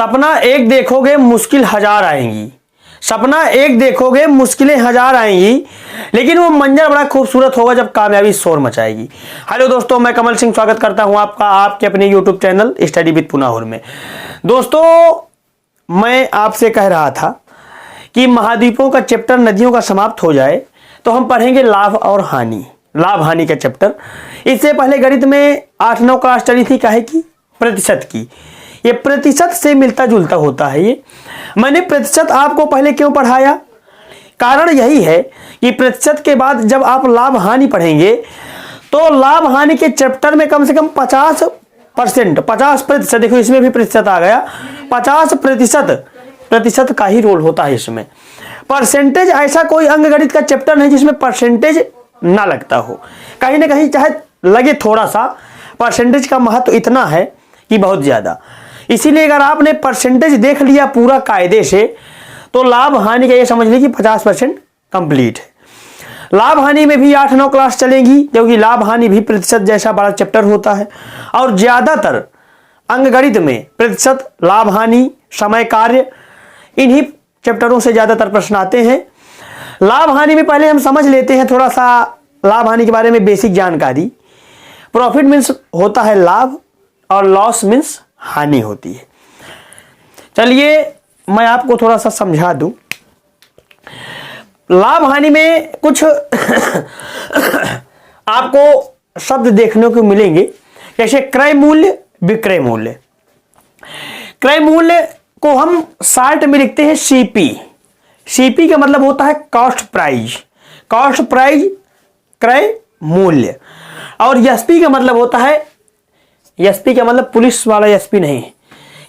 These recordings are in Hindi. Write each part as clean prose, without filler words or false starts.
सपना एक देखोगे मुश्किल हजार आएंगी, सपना एक देखोगे मुश्किलें हजार आएंगी, लेकिन वो मंजर बड़ा खूबसूरत होगा जब कामयाबी शोर मचाएगी। हेलो दोस्तों, मैं कमल सिंह स्वागत करता हूं आपका आपके अपने यूट्यूब चैनल स्टडी विद पुनाहुर में। दोस्तों, मैं आपसे कह रहा था कि महाद्वीपों का चैप्टर नदियों का समाप्त हो जाए तो हम पढ़ेंगे लाभ और हानि, लाभ हानि का चैप्टर। इससे पहले गणित में 8-9 क्लास चली थी काहे की, प्रतिशत की। ये प्रतिशत से मिलता जुलता होता है। ये मैंने प्रतिशत आपको पहले क्यों पढ़ाया, कारण यही है कि प्रतिशत के बाद जब आप लाभ हानि पढ़ेंगे तो लाभ हानि के चैप्टर में कम से कम 50%, देखो इसमें भी प्रतिशत आ गया, 50% का ही रोल होता है इसमें। परसेंटेज ऐसा कोई अंकगणित का चैप्टर नहीं जिसमें परसेंटेज ना लगता हो, कहीं ना कहीं चाहे लगे थोड़ा सा, परसेंटेज का महत्व इतना है कि बहुत ज्यादा। इसीलिए अगर आपने परसेंटेज देख लिया पूरा कायदे से तो लाभ हानि का ये समझ लीजिए 50% कंप्लीट है। लाभ हानि में भी 8-9 क्लास चलेगी, क्योंकि लाभ हानि भी प्रतिशत जैसा बड़ा चैप्टर होता है और ज्यादातर अंकगणित में प्रतिशत, लाभ हानि, समय कार्य, इन्हीं चैप्टरों से ज्यादातर प्रश्न आते हैं। लाभ हानि में पहले हम समझ लेते हैं थोड़ा सा लाभ हानि के बारे में बेसिक जानकारी। प्रॉफिट मीन्स होता है लाभ और लॉस मीन्स हानि होती है। चलिए मैं आपको थोड़ा सा समझा दूं। लाभ हानि में कुछ आपको शब्द देखने को मिलेंगे, जैसे क्रय मूल्य, विक्रय मूल्य। क्रय मूल्य को हम शॉर्ट में लिखते हैं सीपी। सीपी का मतलब होता है कॉस्ट प्राइस, कॉस्ट प्राइस क्रय मूल्य। और एसपी का मतलब होता है, एसपी का मतलब पुलिस वाला एसपी नहीं है,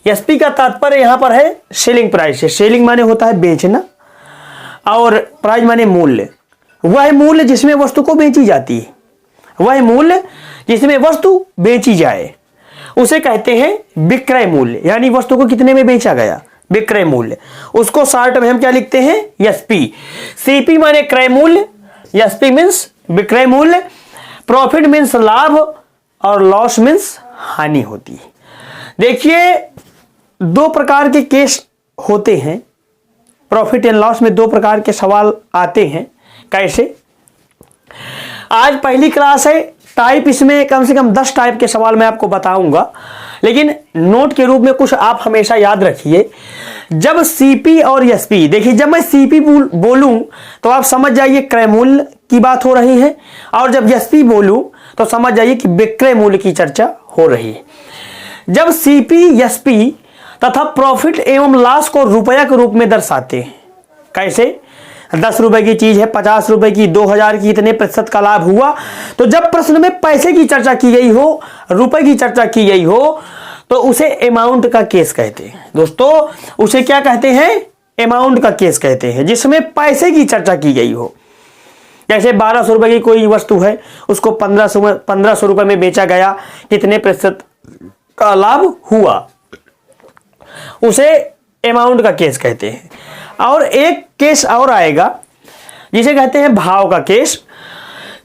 एसपी का तात्पर्य यहां पर है सेलिंग प्राइस है। सेलिंग माने होता है बेचना और प्राइस माने मूल्य। वह मूल्य जिसमें वस्तु को बेची जाती है, वह मूल्य जिसमें वस्तु बेची जाए उसे कहते हैं विक्रय मूल्य, यानी वस्तु को कितने में बेचा गया, विक्रय मूल्य। उसको शॉर्ट में हम क्या लिखते हैं, एसपी। सीपी माने क्रय मूल्य, एसपी मीन्स विक्रय मूल्य, प्रॉफिट मीन्स लाभ और लॉस मीन्स हानि होती है। देखिए 2 प्रकार के केस होते हैं, प्रॉफिट एंड लॉस में 2 प्रकार के सवाल आते हैं। कैसे, आज पहली क्लास है, टाइप इसमें कम से कम 10 टाइप के सवाल मैं आपको बताऊंगा, लेकिन नोट के रूप में कुछ आप हमेशा याद रखिए। जब सीपी और एसपी, देखिए जब मैं सीपी बोलूं तो आप समझ जाइए क्रय मूल्य की बात हो रही है, और जब एसपी बोलूं तो समझ जाइए कि विक्रय मूल्य की चर्चा हो रही है। जब सीपी, एसपी तथा प्रॉफिट एवं लॉस को रुपया के रूप में दर्शाते हैं, कैसे, 10 रुपए की चीज है, 50 रुपए की, 2000 की, इतने प्रतिशत का लाभ हुआ। तो जब प्रश्न में पैसे की चर्चा की गई हो, रुपए की चर्चा की गई हो, तो उसे अमाउंट का केस कहते हैं। दोस्तों उसे क्या कहते हैं, अमाउंट का केस कहते हैं, जिसमें पैसे की चर्चा की गई हो। जैसे 1200 रुपए की कोई वस्तु है, उसको 1500 रुपए में बेचा गया, कितने प्रतिशत का लाभ हुआ, उसे अमाउंट का केस कहते हैं। और एक केस और आएगा जिसे कहते हैं भाव का केस।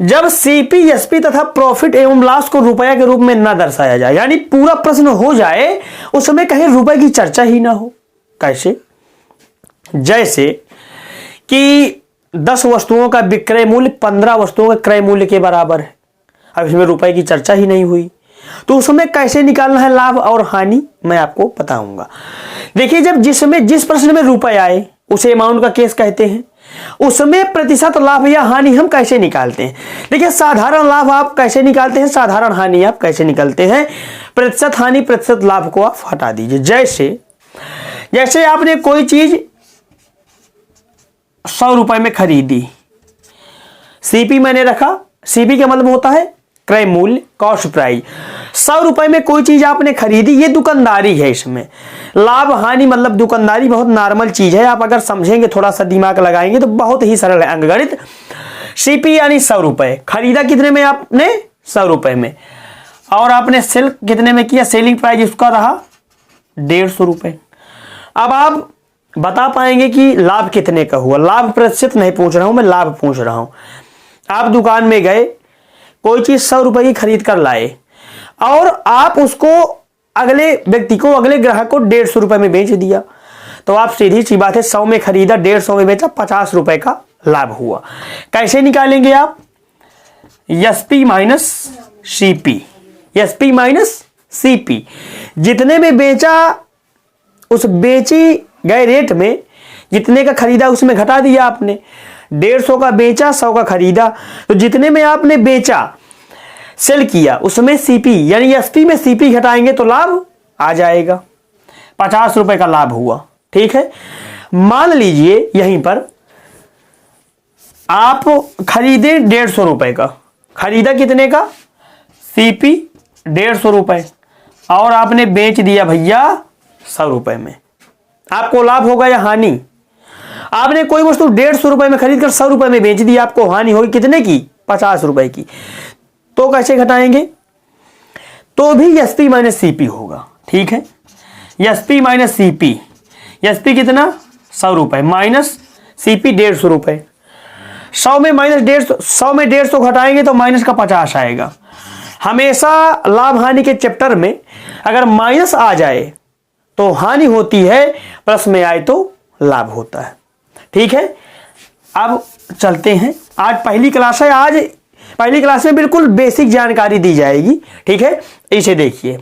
जब सीपी, एसपी तथा प्रॉफिट एवं लॉस को रुपया के रूप में न दर्शाया जाए, यानी पूरा प्रश्न हो जाए उस समय कहीं रुपए की चर्चा ही ना हो। कैसे, जैसे कि 10 वस्तुओं का विक्रय मूल्य 15 वस्तुओं के क्रय मूल्य के बराबर है, अब इसमें रुपए की चर्चा ही नहीं हुई, तो उसमें कैसे निकालना है लाभ और हानि मैं आपको बताऊंगा। देखिए जब जिस प्रश्न में रुपए आए उसे अमाउंट का केस कहते हैं, उसमें प्रतिशत लाभ या हानि हम कैसे निकालते हैं। देखिए साधारण लाभ आप कैसे निकालते हैं, साधारण हानि आप कैसे निकालते हैं। प्रतिशत हानि प्रतिशत लाभ को आप हटा दीजिए। जैसे आपने कोई चीज 100 रुपए में खरीदी, सीपी मैंने रखा, सीपी का मतलब होता है क्रय मूल्य, कॉस्ट प्राइस। 100 रुपए में कोई चीज आपने खरीदी, ये दुकानदारी है। इसमें लाभ हानि मतलब दुकानदारी बहुत नॉर्मल चीज है, आप अगर समझेंगे, थोड़ा सा दिमाग लगाएंगे तो बहुत ही सरल है अंकगणित। सीपी यानी 100 रुपए खरीदा, कितने में आपने, 100 रुपए में, और आपने सेल कितने में किया, सेलिंग प्राइस उसका रहा 150 रुपए। अब आप बता पाएंगे कि लाभ कितने का हुआ। लाभ प्रतिशत नहीं पूछ रहा हूं मैं, लाभ पूछ रहा हूं। आप दुकान में गए, कोई चीज 100 रुपए की खरीद कर लाए और आप उसको अगले व्यक्ति को, अगले ग्राहक को 150 रुपए में बेच दिया। तो आप सीधी सी बात है, 100 में खरीदा, 150 में बेचा, 50 रुपए का लाभ हुआ। कैसे निकालेंगे आप? SP minus CP, SP minus CP. जितने में बेचा उस बेची गए रेट में जितने का खरीदा उसमें घटा दिया आपने। 150 का बेचा, 100 का खरीदा, तो जितने में आपने बेचा, सेल किया, उसमें सीपी यानी एसपी में सीपी घटाएंगे तो लाभ आ जाएगा। 50 रुपए का लाभ हुआ। ठीक है, मान लीजिए यहीं पर आप खरीदे 150 रुपए का, खरीदा कितने का? सीपी 150 रुपए, और आपने बेच दिया भैया 100 रुपए में। आपको लाभ होगा या हानि? आपने कोई वस्तु 150 रुपए में खरीद कर 100 रुपए में बेच दी, आपको हानि होगी कितने की? 50 रुपए की। तो कैसे घटाएंगे? तो भी एसपी माइनस सीपी होगा। ठीक है, एसपी माइनस सीपी, एसपी कितना? 100 रुपए माइनस सीपी 150 रुपए। 100 में माइनस 150, 100 में 150 घटाएंगे तो माइनस का 50 आएगा। हमेशा लाभ हानि के चैप्टर में अगर माइनस आ जाए तो हानि होती है, प्लस में आए तो लाभ होता है। ठीक है, अब चलते हैं। आज पहली क्लास है, आज पहली क्लास में बिल्कुल बेसिक जानकारी दी जाएगी। ठीक है, इसे देखिए।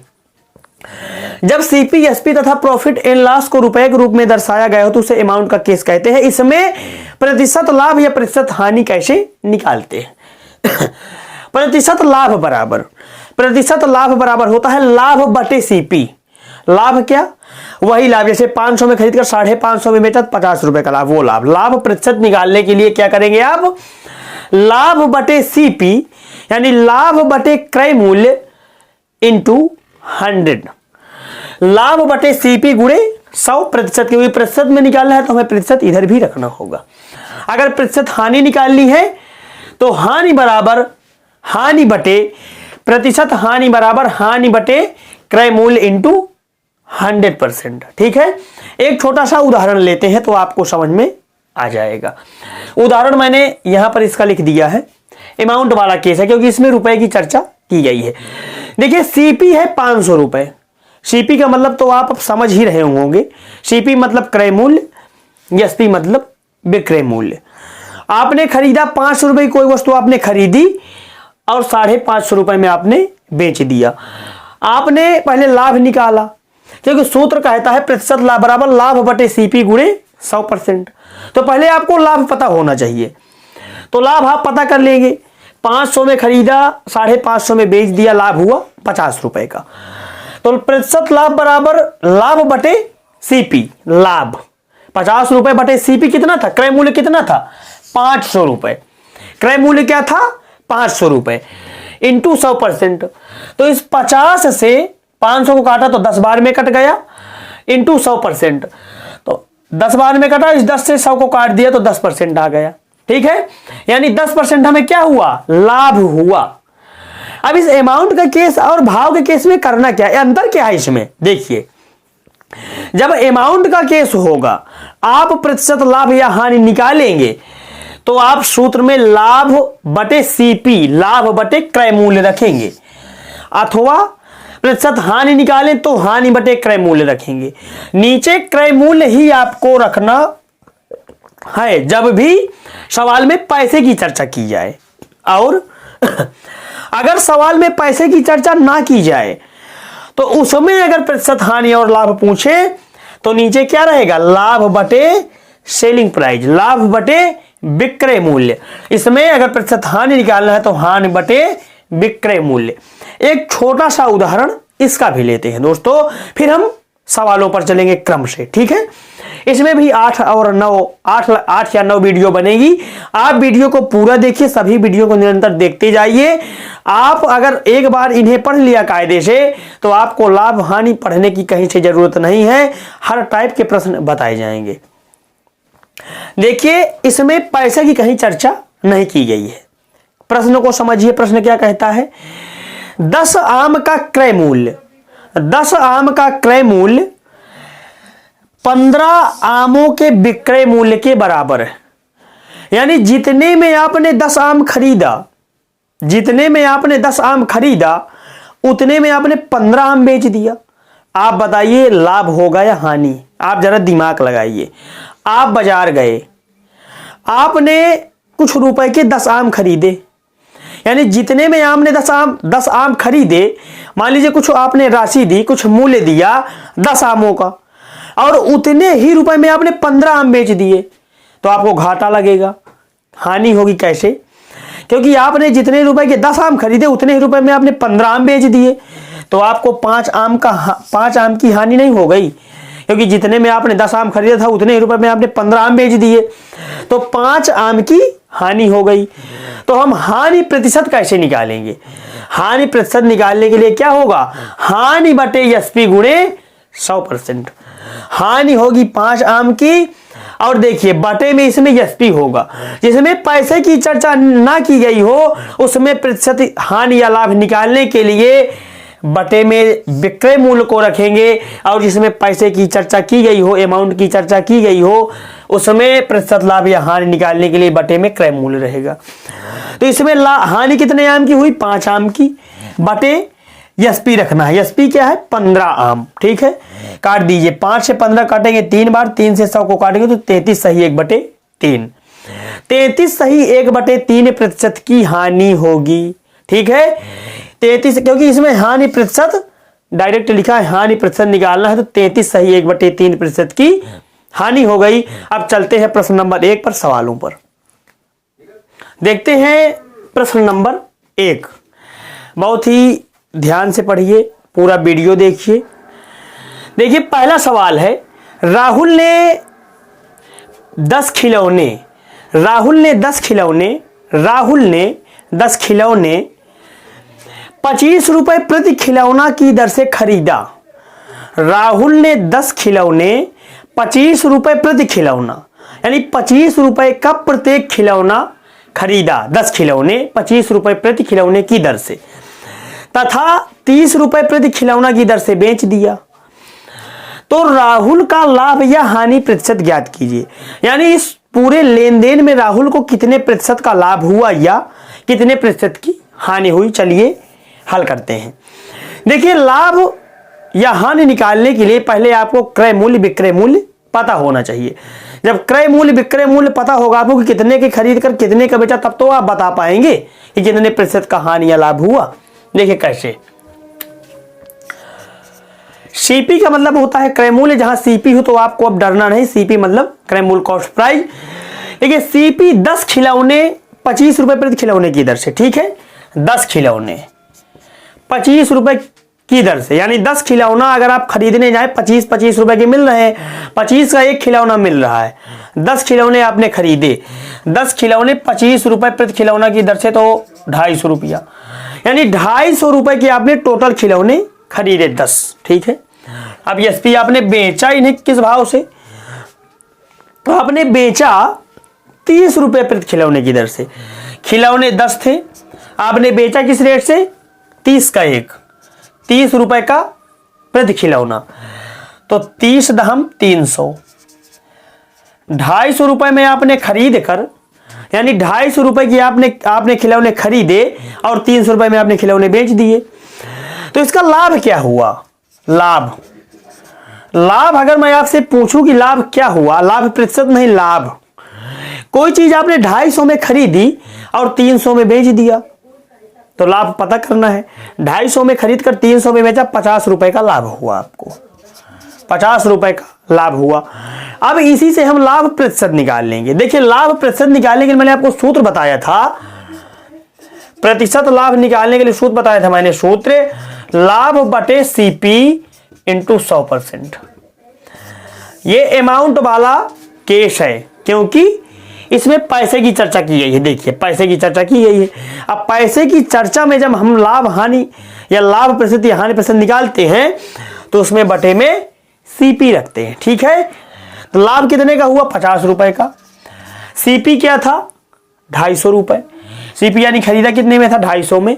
जब सीपी, एसपी तथा प्रॉफिट एंड लॉस को रुपए के रूप में दर्शाया गया हो तो उसे अमाउंट का केस कहते हैं। इसमें प्रतिशत लाभ या प्रतिशत हानि कैसे निकालते हैं? प्रतिशत लाभ बराबर, प्रतिशत लाभ बराबर होता है लाभ बटे सीपी। लाभ क्या? वही लाभ, जैसे 500 में खरीद कर 550 में बेचा, 50 रुपए का लाभ, वो लाभ। लाभ प्रतिशत निकालने के लिए क्या करेंगे आप? लाभ बटे सीपी यानी लाभ बटे क्रय मूल्य इंटू 100, लाभ बटे सीपी गुणे 100%, क्योंकि प्रतिशत में निकालना है तो हमें प्रतिशत इधर भी रखना होगा। अगर प्रतिशत हानि निकालनी है तो हानि बराबर हानि बटे प्रतिशत, हानि बराबर हानि बटे क्रय मूल्य इंटू 100%। ठीक है, एक छोटा सा उदाहरण लेते हैं तो आपको समझ में आ जाएगा। उदाहरण मैंने यहां पर इसका लिख दिया है, अमाउंट वाला केस है क्योंकि इसमें रुपए की चर्चा की गई है। देखिए, सीपी है 500 रुपए। सीपी का मतलब तो आप समझ ही रहे होंगे। सीपी मतलब क्रय मूल्य, एसपी मतलब विक्रय मूल्य। आपने खरीदा 500 रुपए की कोई वस्तु आपने खरीदी और 550 रुपए में आपने बेच दिया। आपने पहले लाभ निकाला, क्योंकि सूत्र कहता है प्रतिशत लाभ बराबर लाभ बटे सीपी गुणे 100%। तो पहले आपको लाभ पता होना चाहिए, तो लाभ आप पता कर लेंगे। 500 में खरीदा, 550 में बेच दिया, लाभ हुआ 50 रुपए का। तो प्रतिशत लाभ बराबर लाभ बटे सीपी, लाभ 50 रुपए बटे सीपी कितना था? क्रय मूल्य कितना था? 500 रुपए। क्रय मूल्य क्या था? 500 रुपए इंटू 100%। तो इस 50 से 500 को काटा तो 10 बार में कट गया, इंटू 100%। तो 10 बार में कटा, इस 10 से 100 को काट दिया तो 10% आ गया। ठीक है, यानी 10% हमें क्या हुआ? लाभ हुआ। अब इस अमाउंट का केस और भाव के केस में करना क्या है? अंतर क्या है इसमें? देखिए, जब अमाउंट का केस होगा, आप प्रतिशत लाभ या हानि निकालेंगे तो आप सूत्र में लाभ बटे सीपी, लाभ बटे क्रय मूल्य रखेंगे, अथवा प्रतिशत हानि निकालें तो हानि बटे क्रय मूल्य रखेंगे। नीचे क्रय मूल्य ही आपको रखना है जब भी सवाल में पैसे की चर्चा की जाए। और अगर सवाल में पैसे की चर्चा ना की जाए तो उसमें अगर प्रतिशत हानि और लाभ पूछे तो नीचे क्या रहेगा? लाभ बटे सेलिंग प्राइस, लाभ बटे विक्रय मूल्य। इसमें अगर प्रतिशत हानि निकालना है तो हानि बटे विक्रय मूल्य। एक छोटा सा उदाहरण इसका भी लेते हैं दोस्तों, फिर हम सवालों पर चलेंगे क्रम से। ठीक है, इसमें भी 8 या 9 वीडियो बनेगी। आप वीडियो को पूरा देखिए, सभी वीडियो को निरंतर देखते जाइए। आप अगर एक बार इन्हें पढ़ लिया कायदे से तो आपको लाभ हानि पढ़ने की कहीं से जरूरत नहीं है, हर टाइप के प्रश्न बताए जाएंगे। देखिए, इसमें पैसे की कहीं चर्चा नहीं की गई है। प्रश्न को समझिए, प्रश्न क्या कहता है? 10 आम का क्रय मूल्य, 10 आम का क्रय मूल्य 15 आमों के विक्रय मूल्य के बराबर है। यानी जितने में आपने 10 आम खरीदा, जितने में आपने 10 आम खरीदा उतने में आपने 15 आम बेच दिया। आप बताइए लाभ होगा या हानि? आप जरा दिमाग लगाइए। आप बाजार गए, आपने कुछ रुपए के 10 आम खरीदे, यानी जितने में आपने 10 आम खरीदे, मान लीजिए कुछ आपने राशि दी, कुछ मूल्य दिया 10 आमों का, और उतने ही रुपए में आपने 15 आम बेच दिए, तो आपको घाटा लगेगा, हानि होगी। कैसे? क्योंकि आपने जितने रुपए के 10 आम खरीदे उतने ही रुपए में आपने 15 आम बेच दिए, तो आपको 5 आम की हानि नहीं हो गई, क्योंकि जितने में आपने 10 आम खरीदा था उतने ही रुपए में आपने 15 आम बेच दिए, तो 5 आम की हानि हो गई। तो हम हानि प्रतिशत कैसे निकालेंगे? हानि प्रतिशत निकालने के लिए क्या होगा? हानि बटे एसपी गुणे 100%। हानि होगी 5 आम की, और देखिए बटे में इसमें एसपी होगा। जिसमें पैसे की चर्चा ना की गई हो उसमें प्रतिशत हानि या लाभ निकालने के लिए बटे में विक्रय मूल्य को रखेंगे, और जिसमें पैसे की चर्चा की गई हो, अमाउंट की चर्चा की गई हो, उसमें प्रतिशत लाभ या हानि निकालने के लिए बटे में क्रय मूल्य रहेगा। तो इसमें हानि कितने आम की हुई? 5 आम की, बटे एसपी रखना है। एसपी क्या है? 15 आम। ठीक है, काट दीजिए। 5 से 15 काटेंगे 3 बार, 3 से 100 को काटेंगे तो 33 सही 1/3। 33 सही 1/3 प्रतिशत की हानि होगी। ठीक है, 33, क्योंकि इसमें हानि प्रतिशत डायरेक्ट लिखा है, हानि प्रतिशत निकालना है, तो 33 सही 1/3 प्रतिशत की हानि हो गई। अब चलते हैं प्रश्न नंबर 1 पर, सवालों पर देखते हैं। प्रश्न नंबर 1 बहुत ही ध्यान से पढ़िए, पूरा वीडियो देखिए। देखिए पहला सवाल है, राहुल ने 10 खिलौने 25 रुपए प्रति खिलौना की दर से खरीदा। राहुल ने 10 खिलौने 25 रुपए प्रति खिलौना, यानी 25 रुपए का प्रत्येक खिलौना खरीदा। 10 खिलौने 25 रुपए प्रति खिलौने की दर से, तथा 30 रुपए प्रति खिलौना की दर से बेच दिया। तो राहुल का लाभ या हानि प्रतिशत ज्ञात कीजिए। यानी इस पूरे लेन देन में राहुल को कितने प्रतिशत का लाभ हुआ या कितने प्रतिशत की हानि हुई। चलिए हल करते हैं। देखिए लाभ या हानि निकालने के लिए पहले आपको क्रय मूल्य विक्रय मूल्य पता होना चाहिए। जब क्रय मूल्य विक्रय मूल्य पता होगा आपको कि कितने के खरीद कर कितने का बेचा, तब तो आप बता पाएंगे कि कितने प्रतिशत का हानि या लाभ हुआ। देखिए कैसे, सीपी का मतलब होता है क्रय मूल्य। जहां सीपी हो तो आपको अब डरना नहीं, सीपी मतलब क्रय मूल्य कॉस्ट प्राइस। देखिए सीपी 10 खिलौने 25 रुपए प्रति खिलौने की दर से। ठीक है, 10 खिलौने 25 रुपए की दर से, यानी 10 खिलौना अगर आप खरीदने जाए 25 रुपए के मिल रहे हैं, 25 का एक खिलौना मिल रहा है। 10 खिलौने आपने खरीदे, 10 खिलौने 25 रुपए प्रति खिलौना की दर से, तो 250 रुपया, यानी 250 रुपए के आपने टोटल खिलौने खरीदे 10। ठीक है, अब एसपी आपने बेचा इन्हें किस भाव से? तो आपने बेचा 30 रुपए प्रति खिलौने की दर से। खिलौने 10 थे, आपने बेचा किस रेट से? 30 का एक, 30 रुपए का प्रति खिलौना, तो 30 दहम 300, 250 रुपए में आपने खरीद कर, यानी 250 रुपए की आपने खिलौने खरीदे और 300 रुपए में आपने खिलौने बेच दिए। तो इसका लाभ क्या हुआ? लाभ अगर मैं आपसे पूछूं कि लाभ क्या हुआ, लाभ प्रतिशत नहीं, लाभ। कोई चीज आपने 250 में खरीदी और 300 में बेच दिया, तो लाभ पता करना है। 250 में खरीद कर 300 में बेचा, 50 रुपए का लाभ हुआ आपको, 50 रुपए का लाभ हुआ। अब इसी से हम लाभ प्रतिशत निकाल लेंगे। देखिए लाभ प्रतिशत निकालने के लिए मैंने आपको सूत्र बताया था, प्रतिशत लाभ निकालने के लिए सूत्र बताया था मैंने। सूत्र लाभ बटे सीपी इंटू 100%। ये अमाउंट वाला केस है क्योंकि इसमें पैसे की चर्चा की गई है। देखिए पैसे की चर्चा की गई है। अब पैसे की चर्चा में जब हम लाभ हानि या लाभ प्रतिशत या हानि प्रतिशत निकालते हैं तो उसमें बटे में सीपी रखते हैं। ठीक है, तो लाभ कितने का हुआ? 50 रुपए का। सीपी क्या था? 250 रुपए। सीपी यानी खरीदा कितने में था? 250 में।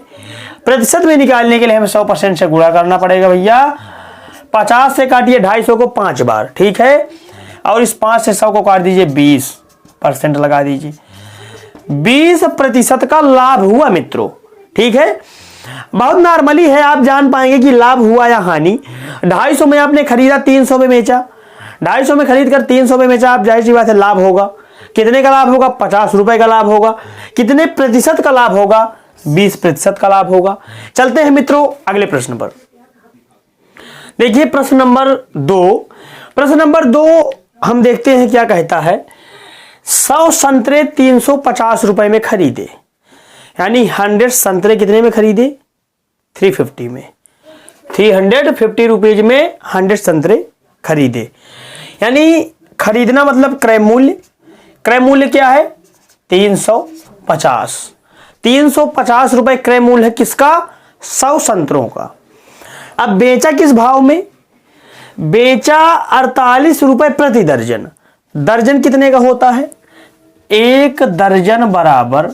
प्रतिशत में निकालने के लिए हमें 100% से गुणा करना पड़ेगा भैया। 50 से काटिए 250 को 5 बार। ठीक है, और इस 5 से 100 को काट दीजिए, 20% लगा दीजिए। 20% का लाभ हुआ मित्रों। ठीक है, बहुत नॉर्मली है, आप जान पाएंगे कि लाभ हुआ या हानि। 250 में आपने खरीदा, 300 में बेचा, 250 में खरीद कर 300 में बेचा, आप जाहिर सी बात है लाभ होगा। कितने का लाभ होगा? 50 रुपए का लाभ होगा। कितने प्रतिशत का लाभ होगा? 20% का लाभ होगा। चलते हैं मित्रों अगले प्रश्न पर। देखिए प्रश्न नंबर 2। प्रश्न नंबर 2 हम देखते हैं क्या कहता है। 100 संतरे 350 रुपए में खरीदे, यानी 100 संतरे कितने में खरीदे? 350 में। 350 रुपीज में 100 संतरे खरीदे, यानी खरीदना मतलब क्रय मूल्य। क्रय मूल्य क्या है? 350। 350 रुपए क्रय मूल्य है किसका? 100 संतरों का। अब बेचा किस भाव में? बेचा 48 रुपए प्रति दर्जन। दर्जन कितने का होता है? 1 दर्जन बराबर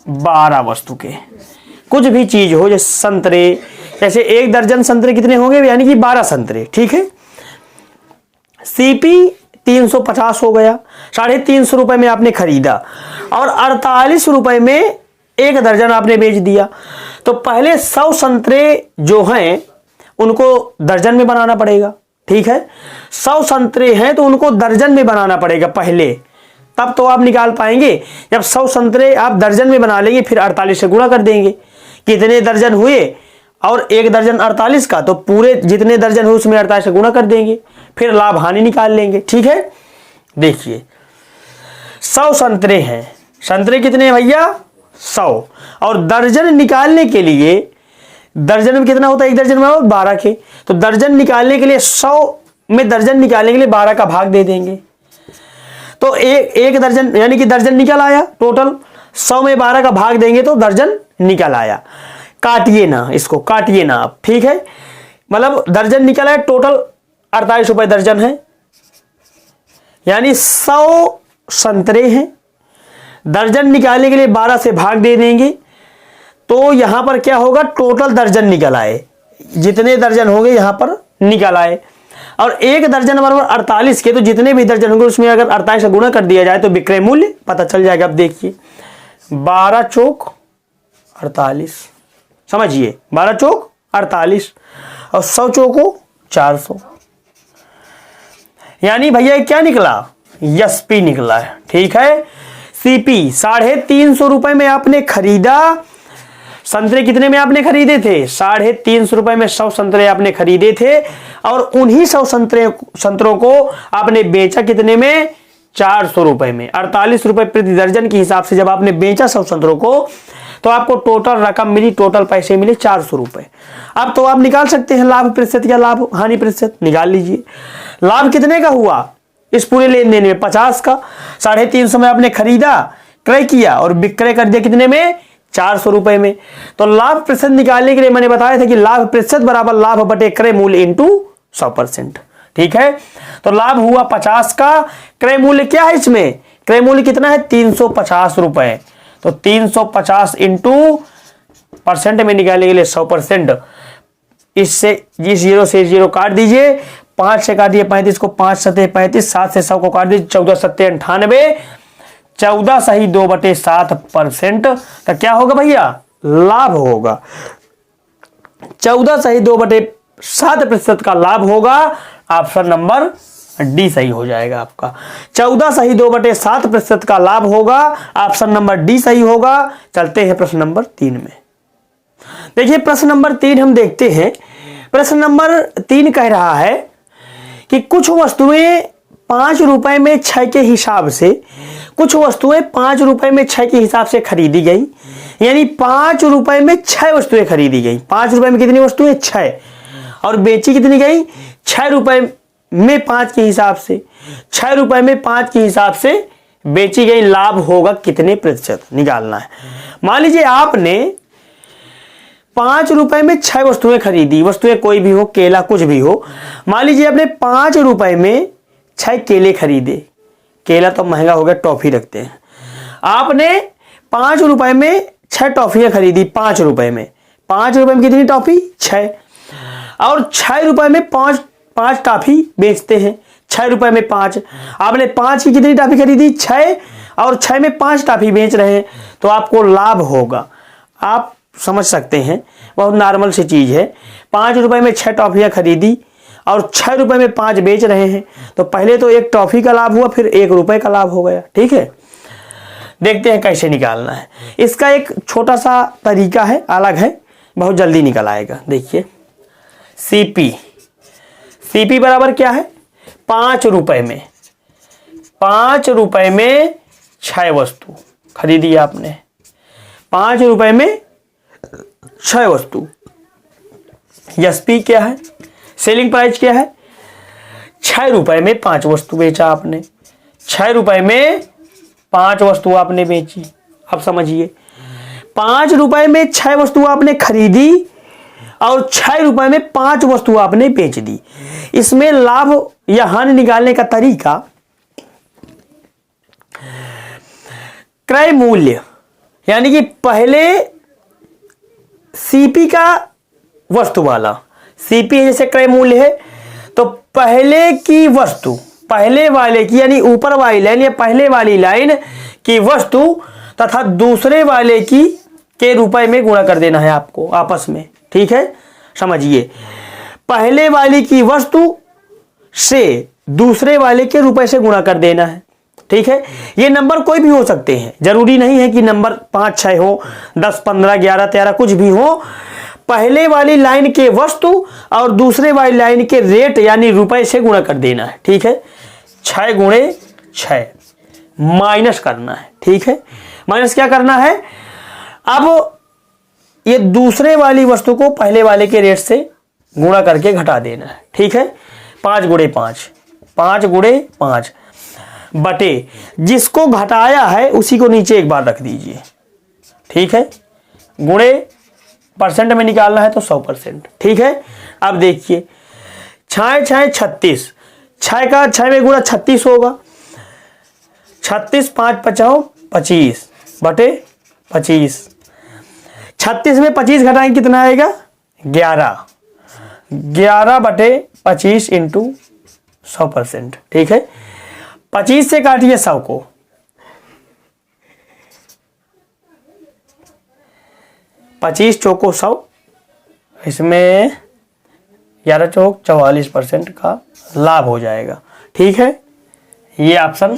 12 वस्तु के। कुछ भी चीज हो, जैसे संतरे, जैसे 1 दर्जन संतरे कितने होंगे? यानी कि 12 संतरे। ठीक है, सीपी 350 हो गया। 350 रुपए में आपने खरीदा और 48 रुपए में 1 दर्जन आपने बेच दिया। तो पहले 100 संतरे जो हैं उनको दर्जन में बनाना पड़ेगा। ठीक है, 100 संतरे हैं तो उनको दर्जन में बनाना पड़ेगा पहले, तब तो आप निकाल पाएंगे। जब 100 संतरे आप दर्जन में बना लेंगे, फिर 48 से गुणा कर देंगे, कितने दर्जन हुए, और 1 दर्जन 48 का, तो पूरे जितने दर्जन हुए उसमें 48 से गुणा कर देंगे, फिर लाभ हानि निकाल लेंगे। ठीक है, देखिए 100 संतरे हैं। संतरे कितने हैं भैया? 100। और दर्जन निकालने के लिए, दर्जन में कितना होता है? 1 दर्जन में 12 के, तो दर्जन निकालने के लिए 100 में दर्जन निकालने के लिए 12 का भाग दे देंगे, तो एक दर्जन, यानी कि दर्जन निकल आया। टोटल 100 में 12 का भाग देंगे तो दर्जन निकल आया। काटिए ना, इसको काटिए ना आप। ठीक है, मतलब दर्जन निकल आया। टोटल 48 रुपए दर्जन है, यानी 100 संतरे हैं। दर्जन निकालने के लिए 12 से भाग दे देंगे, तो यहां पर क्या होगा? टोटल दर्जन निकल आए, जितने दर्जन होंगे यहां पर निकल आए। और 1 दर्जन बराबर 48 के, तो जितने भी दर्जन होंगे उसमें अगर 48 से गुणा कर दिया जाए तो विक्रय मूल्य पता चल जाएगा। अब देखिए 12 चौक 48, समझिए 12 चौक 48 और 100 चौको 400, यानी भैया क्या निकला? एसपी निकला है। ठीक है, सीपी 350 रुपए में आपने खरीदा। संतरे कितने में आपने खरीदे थे? 350 रुपए में 100 संतरे आपने खरीदे थे, और उन्हीं 100 संतरों को आपने बेचा कितने में? 400 रुपए में। 48 रुपए प्रति दर्जन के हिसाब से जब आपने बेचा 100 संतरों को, तो आपको टोटल रकम मिली, टोटल पैसे मिले 400 रुपए। अब तो आप निकाल सकते हैं लाभ प्रतिशत या लाभ हानि प्रतिशत, निकाल लीजिए। लाभ कितने का हुआ इस पूरे लेन देन में? 50 का। 350 में आपने खरीदा, क्रय किया और विक्रय कर दिया कितने में? 400 रुपए में। तो लाभ प्रतिशत निकालने के लिए मैंने बताया था कि लाभ प्रतिशत बराबर लाभ बटे क्रय मूल्य इंटू 100%। ठीक है, तो लाभ हुआ 50 का। क्रय मूल्य क्या है इसमें? क्रय मूल्य कितना है? 350 रुपए। तो 350 इंटू परसेंट में निकालने के लिए 100%। इससे इस 0 से 0 काट दीजिए, 5 से काटिए 35 को, 5 सतह 35, 7 से 100 को काट दीजिए, 14 सत्ते 98, 14 सही 2/7%। तो क्या होगा भैया? लाभ होगा। 14 सही 2/7% का लाभ होगा। ऑप्शन नंबर डी सही हो जाएगा आपका। 14 सही 2/7% का लाभ होगा। ऑप्शन नंबर डी सही होगा। चलते हैं प्रश्न नंबर 3 में। देखिए प्रश्न नंबर 3 हम देखते हैं। प्रश्न नंबर 3 कह रहा है कि कुछ वस्तुएं 5 रुपए में 6 के हिसाब से, कुछ वस्तुएं 5 रुपए में 6 के हिसाब से खरीदी गई, यानी 5 रुपए में 6 वस्तुएं खरीदी गई। 5 रुपए में कितनी वस्तुएं? 6। और बेची कितनी गई? 6 रुपए में 5 के हिसाब से। 6 रुपए में 5 के हिसाब से बेची गई। लाभ होगा कितने प्रतिशत निकालना है। मान लीजिए आपने 5 रुपए में 6 वस्तुएं खरीदी, वस्तुएं कोई भी हो, केला कुछ भी हो। मान लीजिए आपने 5 रुपए में 6 केले खरीदे, केला तो महंगा हो गया, टॉफी रखते हैं। आपने 5 रुपए में 6 टॉफियां खरीदी। 5 रुपए में, 5 रुपए में कितनी टॉफी? 6। और 6 रुपए में 5 टॉफी बेचते हैं। 6 रुपए में 5, आपने 5 की कितनी टॉफी खरीदी? 6, और 6 में 5 टॉफी बेच रहे हैं, तो आपको लाभ होगा। आप समझ सकते हैं, बहुत नॉर्मल सी चीज़ है। 5 रुपए में 6 टॉफियाँ खरीदी और 6 रुपए में 5 बेच रहे हैं, तो पहले तो 1 टॉफी का लाभ हुआ, फिर 1 रुपए का लाभ हो गया। ठीक है, देखते हैं कैसे निकालना है। इसका एक छोटा सा तरीका है, अलग है, बहुत जल्दी निकल आएगा। देखिए सीपी, सीपी बराबर क्या है, 5 रुपए में 6 वस्तु खरीदी आपने, 5 रुपए में 6 वस्तु। एसपी क्या है, सेलिंग प्राइस क्या है, 6 रुपए में 5 वस्तु बेचा आपने, 6 रुपए में 5 वस्तु आपने बेची। अब समझिए, 5 रुपए में 6 वस्तु आपने खरीदी और 6 रुपए में 5 वस्तु आपने बेच दी। इसमें लाभ या हानि निकालने का तरीका, क्रय मूल्य, यानी कि पहले सीपी का वस्तु वाला, सीपी जैसे क्रय मूल्य है, तो पहले की वस्तु, पहले वाले की यानी ऊपर वाली लाइन या पहले वाली लाइन की वस्तु तथा दूसरे वाले की के रुपए में गुणा कर देना है आपको आपस में। ठीक है, समझिए, पहले वाली की वस्तु से दूसरे वाले के रुपए से गुणा कर देना है। ठीक है, ये नंबर कोई भी हो सकते हैं, जरूरी नहीं है कि नंबर 5 6 हो, 10 15 11 13 कुछ भी हो। पहले वाली लाइन के वस्तु और दूसरे वाली लाइन के रेट यानी रुपए से गुणा कर देना है। ठीक है, 6 गुणे 6 माइनस करना है। ठीक है, माइनस क्या करना है, अब ये दूसरे वाली वस्तु को पहले वाले के रेट से गुणा करके घटा देना है। ठीक है, 5 गुणे 5, 5 गुणे 5 बटे जिसको घटाया है उसी को नीचे एक बार रख दीजिए। ठीक है, गुणे परसेंट में निकालना है तो 100%। ठीक है, अब देखिए 6 6 36, 6 का 6 में गुणा 36 होगा, 36 5 5 25 बटे 25, 36 में 25 घटाएंगे कितना आएगा 11, 11 बटे 25 इंटू 100%। ठीक है, 25 से काटिए 100 को, 25 चौको 100, इसमें 11 चौक 44% का लाभ हो जाएगा। ठीक है, ये ऑप्शन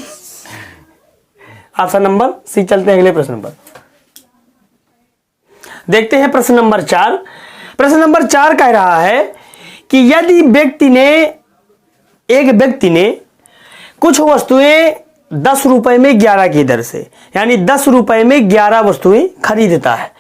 नंबर सी। चलते हैं अगले प्रश्न पर, देखते हैं प्रश्न नंबर 4। प्रश्न नंबर 4 कह रहा है कि यदि एक व्यक्ति ने कुछ वस्तुएं 10 रुपए में 11 की दर से, यानी 10 रुपए में 11 वस्तुएं खरीदता है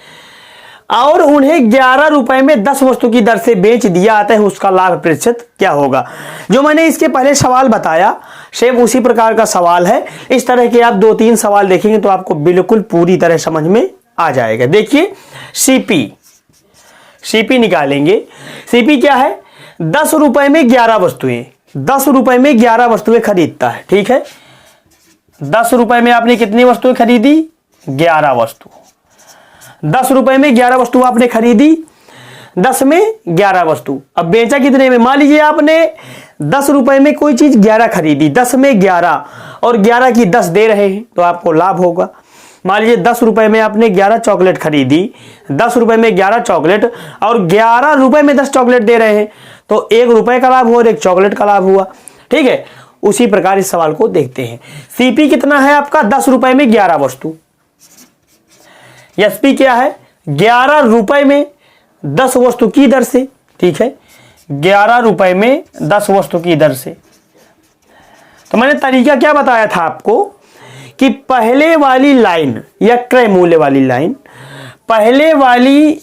और उन्हें 11 रुपए में 10 वस्तु की दर से बेच दिया आता है, उसका लाभ प्रतिशत क्या होगा। जो मैंने इसके पहले सवाल बताया सेम उसी प्रकार का सवाल है। इस तरह के आप 2-3 सवाल देखेंगे तो आपको बिल्कुल पूरी तरह समझ में आ जाएगा। देखिए सीपी निकालेंगे। सीपी क्या है, 10 रुपए में 11 वस्तुएं, 10 रुपए में 11 वस्तुएं खरीदता है। ठीक है, 10 रुपए में आपने कितनी वस्तुएं खरीदी, 11 वस्तु। 10 रुपए में 11 वस्तु आपने खरीदी, 10 में 11 वस्तु। अब बेचा कितने में, मान लीजिए आपने 10 रुपए में कोई चीज 11 खरीदी, 10 में 11 और 11 की 10 दे रहे हैं तो आपको लाभ होगा। मान लीजिए 10 रुपए में आपने 11 चॉकलेट खरीदी, 10 रुपए में 11 चॉकलेट और 11 रुपए में 10 चॉकलेट दे रहे हैं तो 1 रुपए का लाभ हुआ और 1 चॉकलेट का लाभ हुआ। ठीक है, उसी प्रकार इस सवाल को देखते हैं। सीपी कितना है आपका, 10 रुपए में 11 वस्तु। एसपी क्या है, 11 रुपए में 10 वस्तु की दर से। ठीक है, 11 रुपए में 10 वस्तु की दर से। तो मैंने तरीका क्या बताया था आपको कि पहले वाली लाइन या क्रय मूल्य वाली लाइन, पहले वाली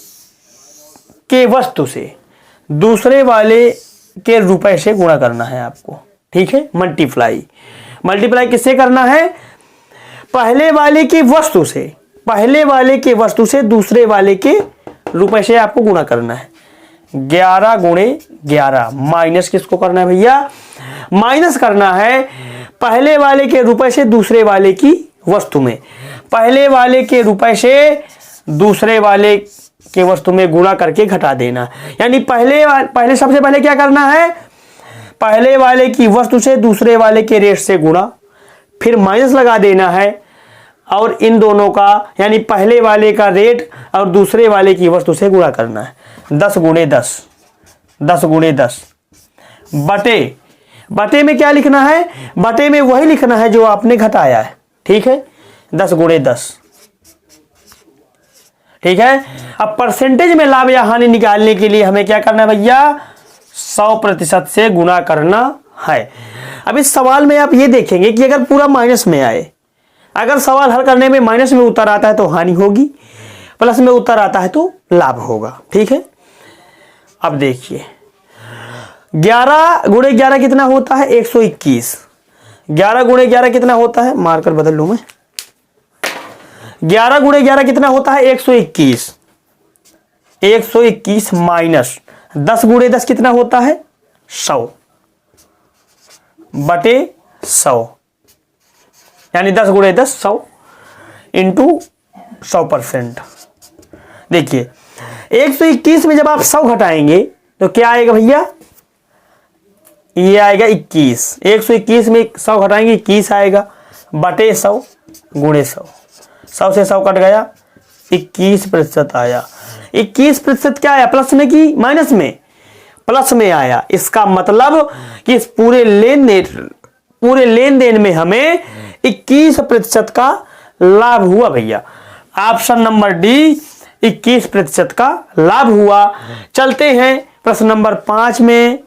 के वस्तु से दूसरे वाले के रुपए से गुणा करना है आपको। ठीक है, मल्टीप्लाई किससे करना है, पहले वाले की वस्तु से, पहले वाले के वस्तु से दूसरे वाले के रुपए से आपको गुणा करना है। 11 गुणे 11 माइनस किसको करना है भैया, माइनस करना है पहले वाले के रुपए से दूसरे वाले की वस्तु में, पहले वाले के रुपए से दूसरे वाले के वस्तु में गुणा करके घटा देना। यानी पहले सबसे पहले क्या करना है, पहले वाले की वस्तु से दूसरे वाले के रेट से गुणा, फिर माइनस लगा देना है और इन दोनों का यानी पहले वाले का रेट और दूसरे वाले की वस्तु से गुणा करना है। 10 गुणे 10, 10 गुणे 10 बटे, बटे में क्या लिखना है, बटे में वही लिखना है जो आपने घटाया है। ठीक है, 10 गुणे 10। ठीक है, अब परसेंटेज में लाभ या हानि निकालने के लिए हमें क्या करना है भैया, 100% से गुणा करना है। अब इस सवाल में आप ये देखेंगे कि अगर पूरा माइनस में आए, अगर सवाल हल करने में माइनस में उत्तर आता है तो हानि होगी, प्लस में उत्तर आता है तो लाभ होगा। ठीक है, अब देखिए 11 गुणे 11 कितना होता है, 121। 11 गुणे 11 कितना होता है, मार्कर बदल लूं मैं, 11 गुणे 11 कितना होता है, 121। 121 माइनस 10 गुणे 10 कितना होता है, 100 बटे 100, यानी 10 गुणे 10 100 इंटू 100%। देखिए 121 में जब आप 100 घटाएंगे तो क्या आएगा भैया, ये आएगा 21। 121 में 100 घटाएंगे 21 आएगा, बटे 100 गुणे 100, 100 से 100 कट गया, 21% आया। 21% क्या आया, प्लस में कि माइनस में, प्लस में आया। इसका मतलब कि इस पूरे लेन देन में हमें 21% का लाभ हुआ भैया। ऑप्शन नंबर डी 21% का लाभ हुआ। चलते हैं प्रश्न नंबर 5 में,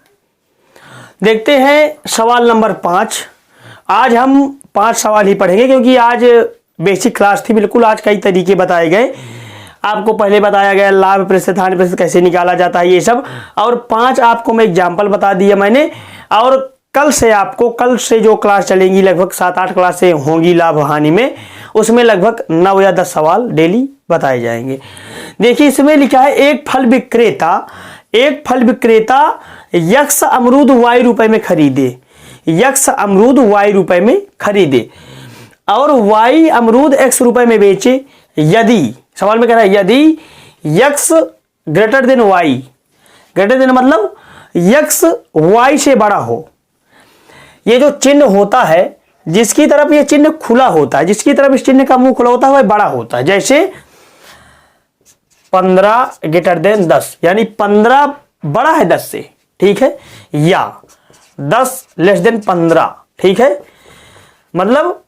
देखते हैं सवाल नंबर 5। आज हम 5 सवाल ही पढ़ेंगे क्योंकि आज बेसिक क्लास थी बिल्कुल। आज कई तरीके बताए गए, आपको पहले बताया गया लाभ प्रतिशत हानि प्रतिशत कैसे निकाला जाता है ये सब, और 5 आपको मैं एग्जाम्पल बता दिया मैंने। और कल से जो क्लास चलेंगी, लगभग 7-8 क्लासें होंगी लाभ हानि में, उसमें लगभग 9 या 10 सवाल डेली बताए जाएंगे। देखिए इसमें लिखा है एक फल विक्रेता यक्ष अमरूद Y रुपए में खरीदे, यक्ष अमरूद Y रुपए में खरीदे और Y अमरूद X रुपए में बेचे। यदि, सवाल में कह रहा है यदि यक्ष greater than Y, greater than मतलब यक्ष Y से बड़ा हो। ये जो चिन्ह होता है, जिसकी तरफ ये चिन्ह खुला होता है, जिसकी तरफ इस चिन्ह का मुंह खुला होता है वह बड़ा होता है। जैसे 15 ग्रेटर देन 10, यानी 15 बड़ा है 10 से, ठीक है, या 10 लेस देन 15, ठीक है, मतलब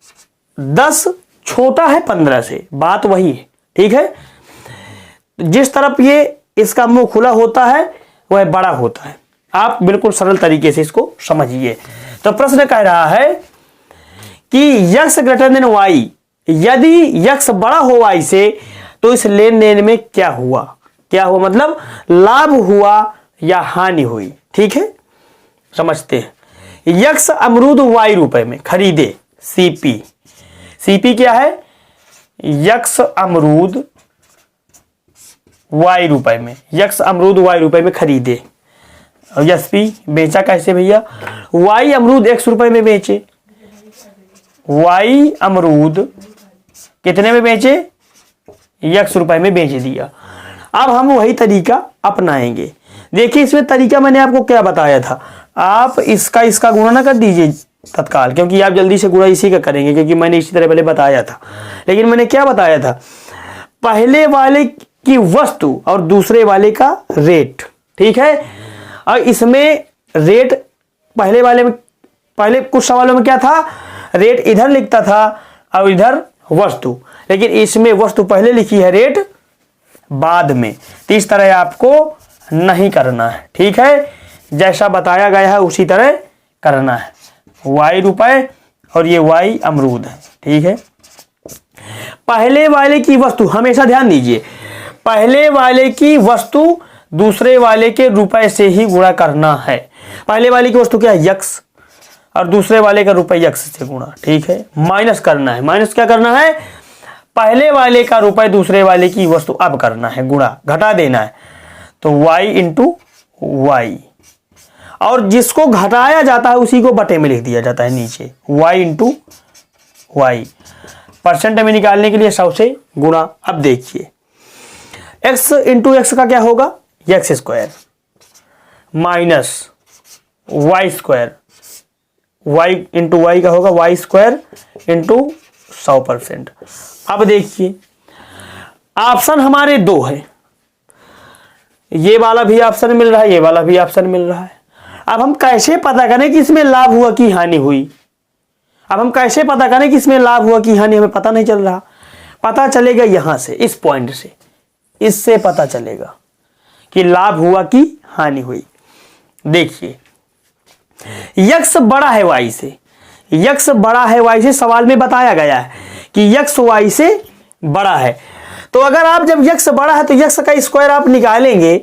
10 छोटा है 15 से, बात वही है। ठीक है, जिस तरफ ये इसका मुंह खुला होता है वह बड़ा होता है। आप बिल्कुल सरल तरीके से इसको समझिए। तो प्रश्न कह रहा है कि यक्ष ग्रेटर देन Y, यदि यक्ष बड़ा हो Y से तो इस लेन देन में क्या हुआ, मतलब लाभ हुआ या हानि हुई। ठीक है, समझते हैं। यक्ष अमरूद Y रुपए में खरीदे, सीपी क्या है, यक्ष अमरूद Y रुपए में, यक्ष अमरूद Y रुपए में खरीदे। और एसपी बेचा कैसे भैया, Y अमरूद X रुपए में बेचे, Y अमरूद कितने में बेचे, X रुपए में बेच दिया। अब हम वही तरीका अपनाएंगे। देखिए इसमें तरीका मैंने आपको क्या बताया था, आप इसका गुणा ना कर दीजिए तत्काल, क्योंकि आप जल्दी से गुणा इसी का करेंगे, क्योंकि मैंने इसी तरह पहले बताया था। लेकिन मैंने क्या बताया था, पहले वाले की वस्तु और दूसरे वाले का रेट। ठीक है, और इसमें रेट पहले कुछ सवालों में क्या था, रेट इधर लिखता था और इधर वस्तु, लेकिन इसमें वस्तु पहले लिखी है, रेट बाद में। तो इस तरह आपको नहीं करना है। ठीक है, जैसा बताया गया है उसी तरह करना है। Y रुपए और ये Y अमरूद है। ठीक है, पहले वाले की वस्तु, हमेशा ध्यान दीजिए, पहले वाले की वस्तु दूसरे वाले के रुपए से ही गुणा करना है। पहले वाले की वस्तु क्या है, यक्ष, और दूसरे वाले का रुपए यक्ष से गुणा। ठीक है, माइनस करना है। माइनस क्या करना है, पहले वाले का रुपए दूसरे वाले की वस्तु अब करना है, गुणा, घटा देना है। तो Y इंटू Y, और जिसको घटाया जाता है उसी को बटे में लिख दिया जाता है नीचे, Y इंटू Y। परसेंट में निकालने के लिए 100 से गुणा। अब देखिए x इंटू एक्स का क्या होगा, X square minus Y square, y into Y का होगा y स्क्वायर इंटू 100%। अब देखिए ऑप्शन हमारे दो है, ये वाला भी ऑप्शन मिल रहा है, ये वाला भी ऑप्शन मिल रहा है। अब हम कैसे पता करें कि इसमें लाभ हुआ कि हानि हुई? अब हम कैसे पता करें कि इसमें लाभ हुआ कि हानि? हमें पता नहीं चल रहा। पता चलेगा यहां से, इस पॉइंट से, इससे पता चलेगा कि लाभ हुआ कि हानि हुई। देखिए यक्स बड़ा है वाई से, यक्स बड़ा है वाई से, सवाल में बताया गया है कि यक्स वाई से बड़ा है। तो अगर आप जब यक्स बड़ा है तो यक्स का स्क्वायर आप निकालेंगे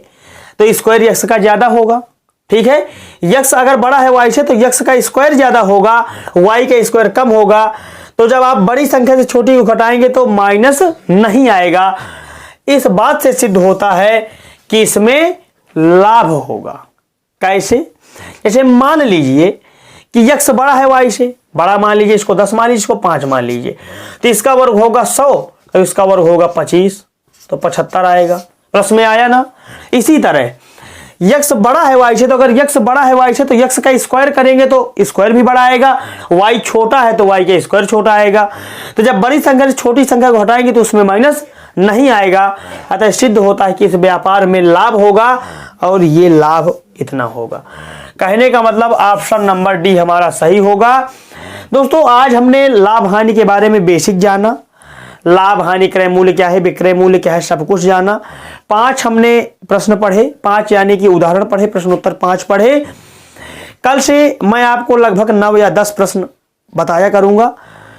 तो स्क्वायर यक्स का ज्यादा होगा। ठीक है, यक्स अगर बड़ा है वाई से तो यक्स का स्क्वायर ज्यादा होगा, वाई का स्क्वायर कम होगा। तो जब आप बड़ी संख्या से छोटी को घटाएंगे तो माइनस नहीं आएगा। इस बात से सिद्ध होता है कि इसमें लाभ होगा। कैसे? जैसे मान लीजिए कि यक्स बड़ा है वाई से, बड़ा मान लीजिए, इसको 10 मान लीजिए, इसको 5 मान लीजिए, तो इसका वर्ग होगा 100, तो इसका वर्ग होगा 25, तो 75 आएगा। प्लस में आया ना। इसी तरह यक्स बड़ा है वाई से, तो अगर यक्स बड़ा है वाई से तो यक्स का स्क्वायर करेंगे तो स्क्वायर भी बड़ा आएगा, वाई छोटा है तो वाई का स्क्वायर छोटा आएगा। तो जब बड़ी संख्या से छोटी संख्या को हटाएंगे तो उसमें माइनस नहीं आएगा। अतः सिद्ध होता है कि इस व्यापार में लाभ होगा और ये लाभ इतना होगा। कहने का मतलब ऑप्शन नंबर डी हमारा सही होगा। दोस्तों आज हमने लाभ हानि के बारे में बेसिक जाना, लाभ हानि क्रय मूल्य क्या है, विक्रय मूल्य क्या है, सब कुछ जाना। 5 हमने प्रश्न पढ़े, 5 यानी कि उदाहरण पढ़े, प्रश्न उत्तर 5 पढ़े। कल से मैं आपको लगभग 9 या 10 प्रश्न बताया करूंगा,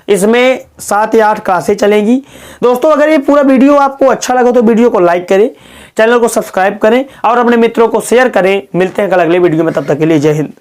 इसमें 7 या 8 क्लासें चलेंगी। दोस्तों अगर ये पूरा वीडियो आपको अच्छा लगा तो वीडियो को लाइक करें, चैनल को सब्सक्राइब करें और अपने मित्रों को शेयर करें। मिलते हैं कल अगले वीडियो में, तब तक के लिए जय हिंद।